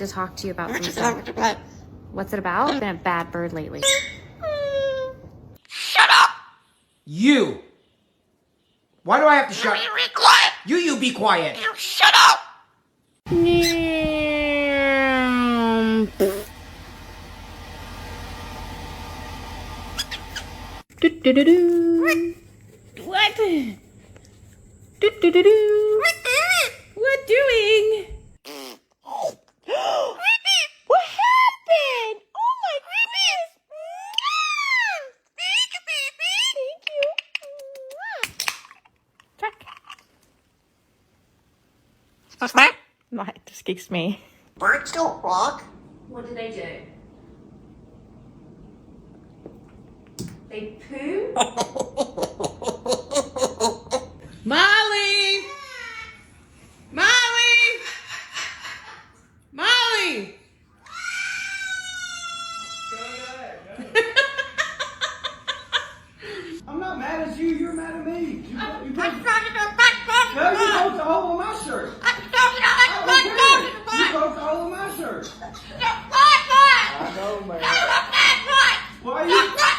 to talk to you about some stuff. What's it about? I've been a bad bird lately. Shut up! You! Why do I have to shut up? Be quiet! You be quiet! You shut up! What? What doing? What happened? Oh my goodness! Thank you. Check. No, it just kicks me. Birds don't rock. What do they do? They poo? Molly! Molly! Molly! I'm not mad at you, you're mad at me. You I'm poked trying to go back. no, you poked a hole in my shirt. I'm sorry, I You poked a hole in my shirt. What? I know, man. What? Why are you...